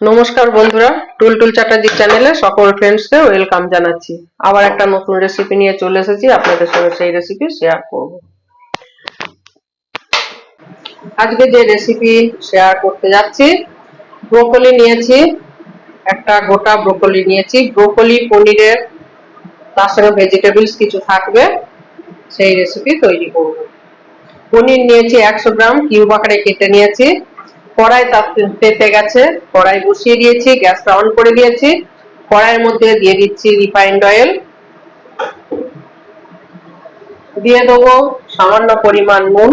নমস্কার বন্ধুরা, টুলটুল চ্যাটার্জি চ্যানেলে সকল ফ্রেন্ডসকে ওয়েলকাম জানাচ্ছি। আবার একটা নতুন রেসিপি নিয়ে চলে এসেছি, আপনাদের সঙ্গে সেই রেসিপি শেয়ার করব। আজকে যে রেসিপি শেয়ার করতে যাচ্ছি, ব্রোকলি নিয়েছি, একটা গোটা ব্রোকলি নিয়েছি। ব্রোকলি পনিরের তার সঙ্গে ভেজিটেবলস কিছু থাকবে, সেই রেসিপি তৈরি করব। পনির নিয়েছি 100 গ্রাম, কিউব আকারে কেটে নিয়েছি। কড়াই তেতে গেছে, কড়াই বসিয়ে দিয়েছি, গ্যাসটা অন করে দিয়েছি। কড়াইয়ের মধ্যে দিয়ে দিচ্ছি রিফাইন্ড অয়েল, দিয়ে দেবো সামান্য পরিমাণ নুন,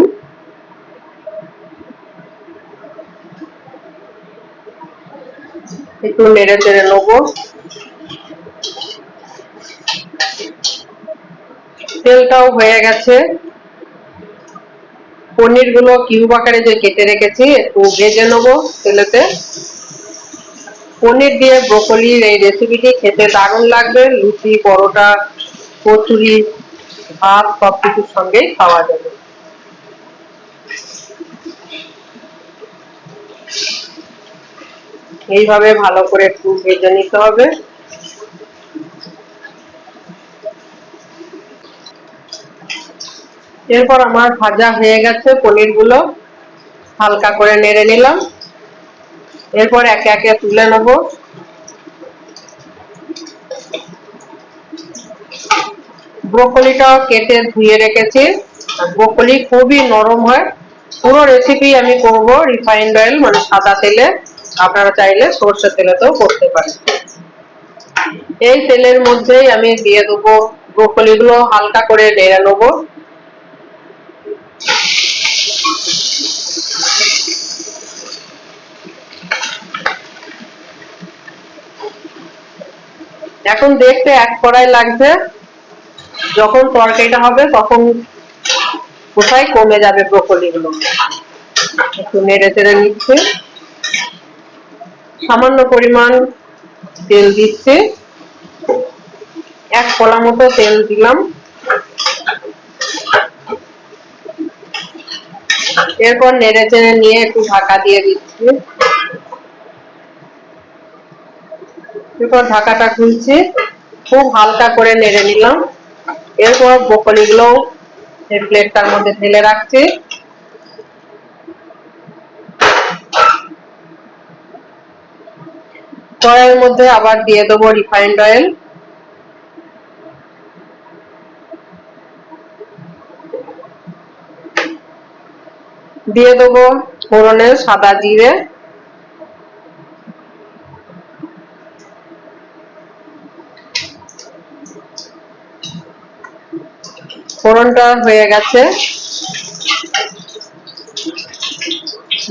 একটু নেড়ে চেড়ে নেবো। তেলটাও হয়ে গেছে, পনির গুলো কিউব আকারে যে কেটে রেখেছি একটু ভেজে নেবো তেলেতে। পনির দিয়ে ব্রোকলির এই রেসিপিটি খেতে দারুণ লাগবে, লুচি, পরোটা, কচুরি, ভাত সবকিছুর সঙ্গেই খাওয়া যাবে। এইভাবে ভালো করে একটু ভেজে নিতে হবে। এরপর আমার ভাজা হয়ে গেছে পনির গুলো, হালকা করে নেড়ে নিলাম। এরপর একে একে তুলে নেব। ব্রোকলিটাও কেটে ধুয়ে রেখেছি। ব্রোকলি খুবই নরম হয়। পুরো রেসিপি আমি করব রিফাইন্ড অয়েল মানে সাদা তেলে, আপনারা চাইলে সরষের তেলেতেও করতে পারেন। এই তেলের মধ্যেই আমি দিয়ে দেবো ব্রোকলি গুলো, হালকা করে নেড়ে নেবো। এখন দেখতে এক কড়াই লাগছে, যখন তরকারিটা হবে তখন কোথায় কমে যাবে ব্রোকলি গুলো। একটু নেড়ে চেড়ে নিচ্ছে, সামান্য পরিমাণ তেল দিচ্ছে, 1 কলা মতো তেল দিলাম। এরপর নেড়ে চেড়ে নিয়ে একটু ঢাকা দিয়ে দিচ্ছি। এরপর ঢাকাটা খুলছি, খুব হালকা করে নেড়ে নিলাম। এরপর ব্রোকলি গুলো এই প্লেটটার মধ্যে ঢেলে রাখছি। কড়াইয়ের মধ্যে আবার দিয়ে দেবো রিফাইন্ড অয়েল, দিয়ে দেবো ফোড়নে সাদা জিরে, ফোড়নটা হয়ে গেছে।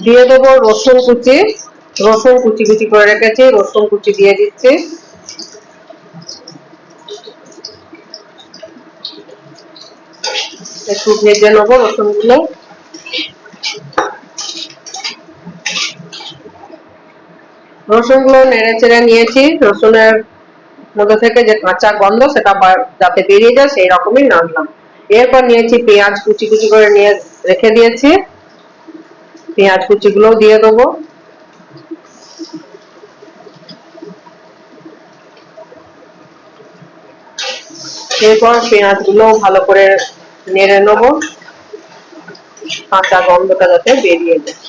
দিয়ে দেবো রসুন কুচি, রসুন কুচি কুচি করে রেখেছি, রসুন কুচি দিয়ে দিচ্ছি। একটু ভেজে নেবো রসুন গুলো। রসুন গুলো নেড়ে চেড়ে নিয়েছি, রসুনের মধ্যে থেকে যে কাঁচা গন্ধ সেটা যাতে বেরিয়ে যায় সেই রকমই নাড়লাম। এরপর নিয়েছি পেঁয়াজ, কুচি কুচি করে নিয়ে রেখে দিয়েছি, পেঁয়াজ কুচি গুলো দিয়ে দেবো। এরপর পেঁয়াজ গুলো ভালো করে নেড়ে নেবো, কাঁচা গন্ধটা যাতে বেরিয়ে যায়।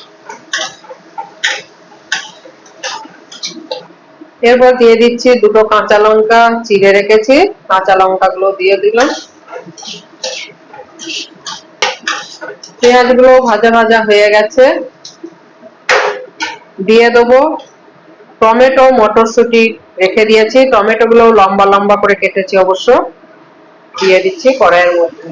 এরপর দিয়ে দিচ্ছি 2টো কাঁচা লঙ্কা চিড়ে রেখেছি, কাঁচা লঙ্কা গুলো দিয়ে দিলাম। পেঁয়াজ গুলো ভাজা ভাজা হয়ে গেছে, দিয়ে দেবো টমেটো, মটরশুঁটি রেখে দিয়েছি, টমেটো গুলো লম্বা লম্বা করে কেটেছি অবশ্য, দিয়ে দিচ্ছি কড়াইয়ের মধ্যে।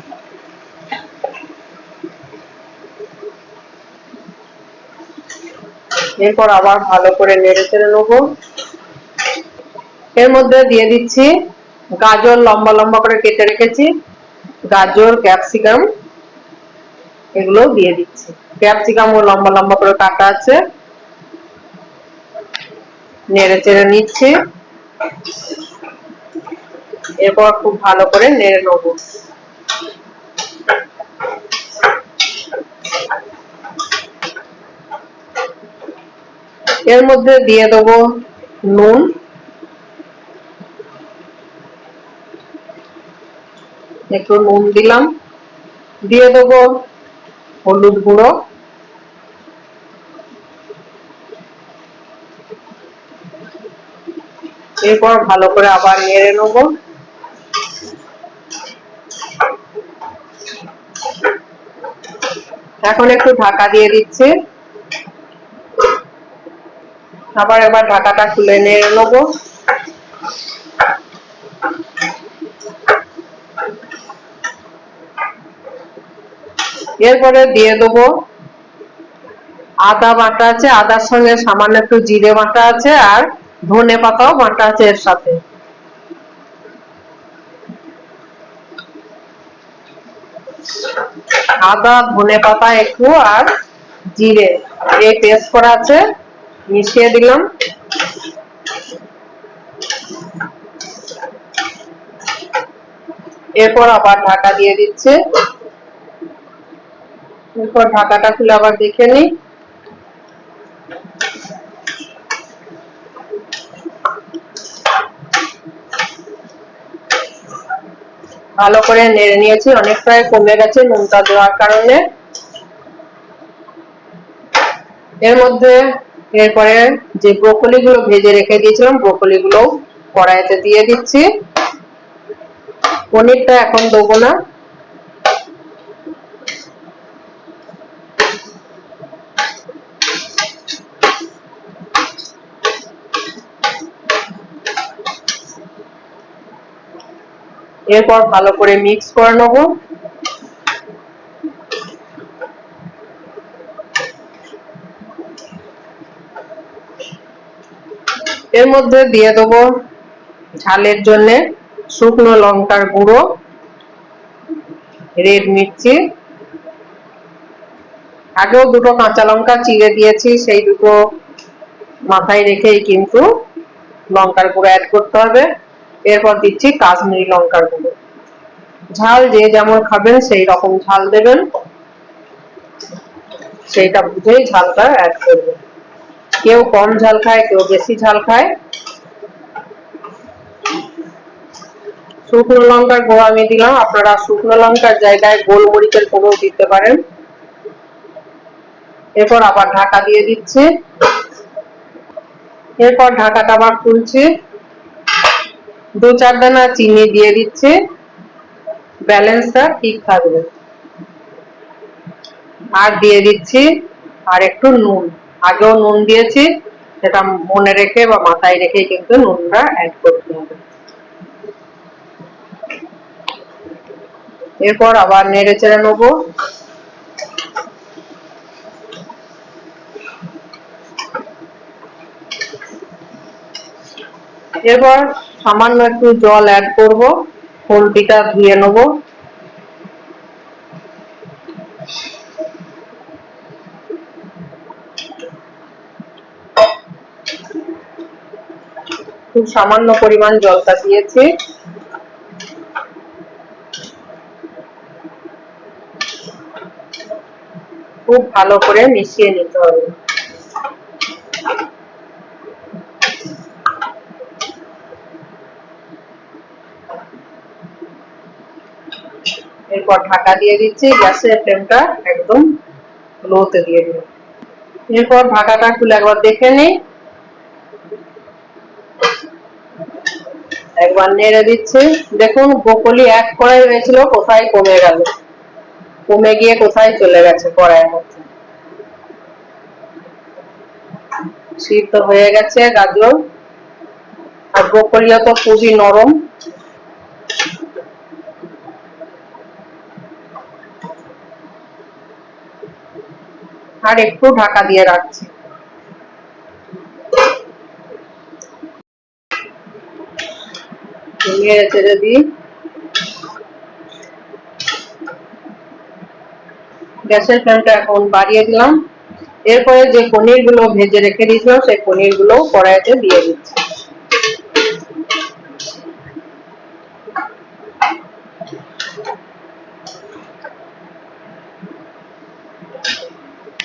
এরপর আবার ভালো করে নেড়ে চেড়ে নেবো। এর মধ্যে দিয়ে দিচ্ছি গাজর, লম্বা লম্বা করে কেটে রেখেছি, গাজর, ক্যাপসিকাম এগুলো দিয়ে দিচ্ছি। ক্যাপসিকামও লম্বা লম্বা করে কাটা আছে, নেড়ে চেড়ে নিচ্ছি। এরপর খুব ভালো করে নেড়ে নেবো। এর মধ্যে দিয়ে দেবো নুন, একটু নুন দিলাম, দিয়ে দেবো হলুদ গুঁড়ো, এরপর ভালো করে আবার নেড়ে নেবো। এখন একটু ঢাকা দিয়ে দিচ্ছি, আবার একবার ঢাকাটা খুলে নেড়ে নেবো। এরপরে দিয়ে দেবো আদা বাটা আছে, আদার সঙ্গে সামান্য একটু জিরে বাটা আছে, আর ধনে পাতাও বাটা আছে এর সাথে। আদা, ধনে পাতা একটু আর জিরে এই পেস্ট করা আছে, মিশিয়ে দিলাম। এরপর আবার ঢাকা দিয়ে দিচ্ছে, এরপর ঢাকাটা খুলে আবার দেখে নিই। ভালো করে নেড়ে নিয়েছি, অনেকটাই কমে গেছে নুনটা দেওয়ার কারণে। এর মধ্যে এরপরে যে ব্রোকলি গুলো ভেজে রেখে দিয়েছিলাম, ব্রোকলি গুলো কড়াইতে দিয়ে দিচ্ছি। পনিরটা এখন দেবো না, এরপর ভালো করে মিক্স করে নেবো। এর মধ্যে দিয়ে দেবো ঝালের জন্য শুকনো লঙ্কার গুঁড়ো, রেড মির্চি, আগেও দুটো কাঁচা লঙ্কা চিড়ে দিয়েছি, সেই দুটো মাথায় রেখেই কিন্তু লঙ্কার গুঁড়ো অ্যাড করতে হবে। এরপর দিচ্ছি কাশ্মীরি লঙ্কার গুঁড়ো, ঝাল যে যেমন খাবেন সেই রকম ঝাল দেবেন, সেইটা বুঝেই ঝালটা অ্যাড করবেন। কেউ কম ঝাল খায়, কেউ বেশি ঝাল খায়। শুকনো লঙ্কার গুঁড়ো আমি দিলাম, আপনারা শুকনো লঙ্কার জায়গায় গোলমরিচের গুঁড়ো দিতে পারেন। এরপর আবার ঢাকা দিয়ে দিচ্ছি, এরপর ঢাকাটা আবার খুলছি, 2-4 দানা চিনি দিয়ে দিচ্ছি, ব্যালেন্সটা ঠিক থাকবে। আর দিয়ে দিচ্ছি আর একটু নুন, আগেও নুন দিয়েছি, সেটা মনে রেখে বা মাথায় রেখে কিন্তু নুনটা অ্যাড করতে হবে। এরপর আবার নেড়ে চেড়ে নেবো। এরপর সামান্য একটু জল অ্যাড করব, পোলট্রিটা ধুয়ে নেব। খুব সামান্য পরিমাণ জলটা দিয়েছি। খুব ভালো করে মিশিয়ে নিতে হবে। এরপর ঢাকা দিয়ে দিচ্ছি, গ্যাসের ফ্লেমটা একদম লোতে দিয়ে দিন। এরপর ঢাকাটা খুলে একবার দেখে নিই, একবার নেড়ে দিচ্ছি। দেখুন ব্রোকলি এক কড়াই হয়েছিল, কোথায় কমে গেল, কমে গিয়ে কোথায় চলে গেছে কড়াইয়ের মধ্যে। সিদ্ধ হয়ে গেছে গাজর আর ব্রোকলিও তো খুবই নরম। আর একটু ঢাকা দিয়ে রাখছি। নেড়ে চেড়ে দিই, গ্যাসের ফ্লেমটা এখন বাড়িয়ে দিলাম। এরপরে যে পনির গুলো ভেজে রেখে দিয়েছিলাম, সেই পনির গুলো কড়াইতে দিয়ে দিচ্ছি।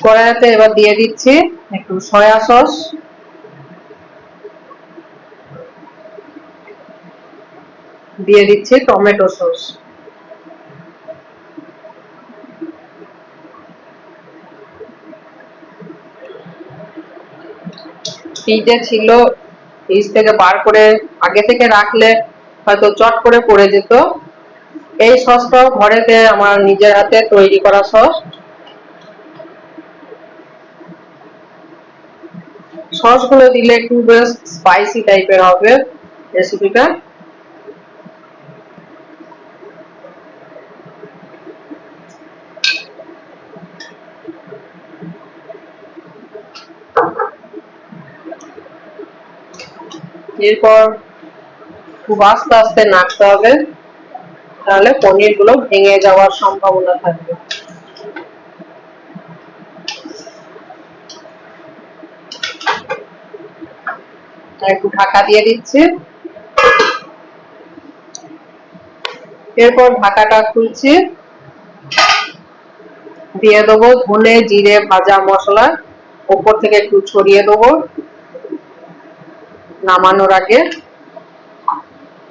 কড়াইতে এবার দিয়ে দিচ্ছি একটু সয়া সস, দিয়ে দিচ্ছি টমেটো সস। ফ্রিজে ছিল, ফ্রিজ থেকে বার করে আগে থেকে রাখলে হয়তো চট করে পড়ে যেত। এই সসটাও ঘরেতে আমার নিজের হাতে তৈরি করা সস। সসগুলো দিলে একটু বেশ স্পাইসি টাইপের হবে রেসিপিটা। এরপর খুব আস্তে আস্তে নাড়তে হবে, তাহলে পনির গুলো ভেঙে যাওয়ার সম্ভাবনা থাকবে। একটু ঢাকা দিয়ে দিচ্ছি। এরপর ঢাকাটা খুলছি, দিয়ে দেবো ধনে জিরে ভাজা মশলা, উপর থেকে একটু ছড়িয়ে দেবো নামানোর আগে।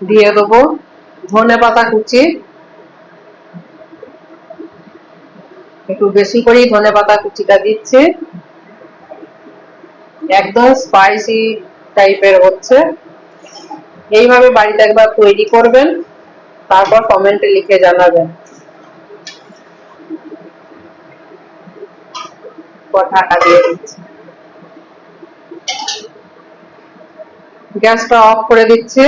দিয়ে দেবো ধনে পাতা কুচি, একটু বেশি করেই ধনে পাতা কুচিটা দিচ্ছি। একদম স্পাইসি টাইপের হচ্ছে। এইভাবে বাড়িতে একবার তৈরি করবেন, তারপর কমেন্টে লিখে জানাবেন। ঢাকা দিয়ে দিচ্ছি, গ্যাসটা অফ করে দিচ্ছি।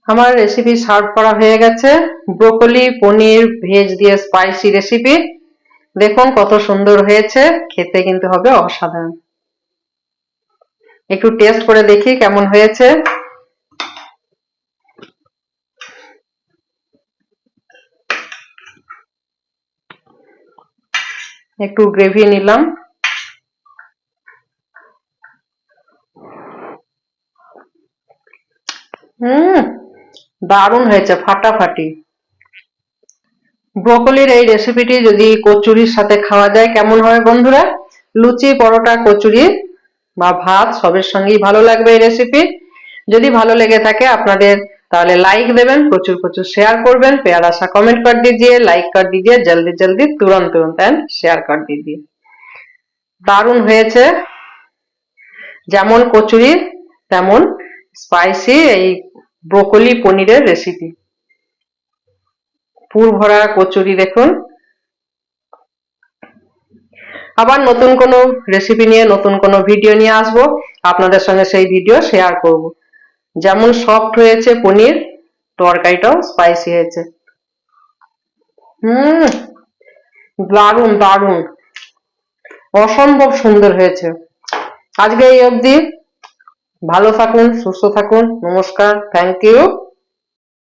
আমার রেসিপি সার্ভ করা হয়ে গেছে, ব্রোকলি পনির ভেজ দিয়ে স্পাইসি রেসিপি। দেখুন কত সুন্দর হয়েছে, খেতে কিন্তু হবে অসাধারণ। একটু টেস্ট করে দেখি কেমন হয়েছে। একটু গ্রেভি নিলাম। দারুণ হয়েছে, ফাটাফাটি। ব্রোকলির এই রেসিপিটি যদি কচুরির সাথে খাওয়া যায় কেমন হবে বন্ধুরা? লুচি, পরোটা, কচুরি বা ভাত সবের সঙ্গেই ভালো লাগবে এই রেসিপি। যদি ভালো লেগে থাকে আপনাদের, তাহলে लाइक देवें, प्रचुर प्रचुर शेयर करबें, प्यारा सा कमेंट कर दीजिए, लाइक कर दीजिए, जल्दी जल्दी तुरंत तुरंत एंड शेयर कर दीजिए। दारुण হয়েছে, যেমন কচুরি তেমন স্পাইসি এই ব্রোকলি পনিরের রেসিপি। পুর ভরা কচুরি দেখুন। আবার নতুন কোনো রেসিপি নিয়ে নতুন কোনো ভিডিও নিয়ে আসবো, আপনাদের সঙ্গে সেই ভিডিও শেয়ার করব। যেমন সফট হয়েছে পনির, তরকারিটাও স্পাইসি হয়েছে। দারুণ দারুণ, অসম্ভব সুন্দর হয়েছে। আজকে এই অবধি, ভালো থাকুন, সুস্থ থাকুন, নমস্কার, থ্যাংক ইউ।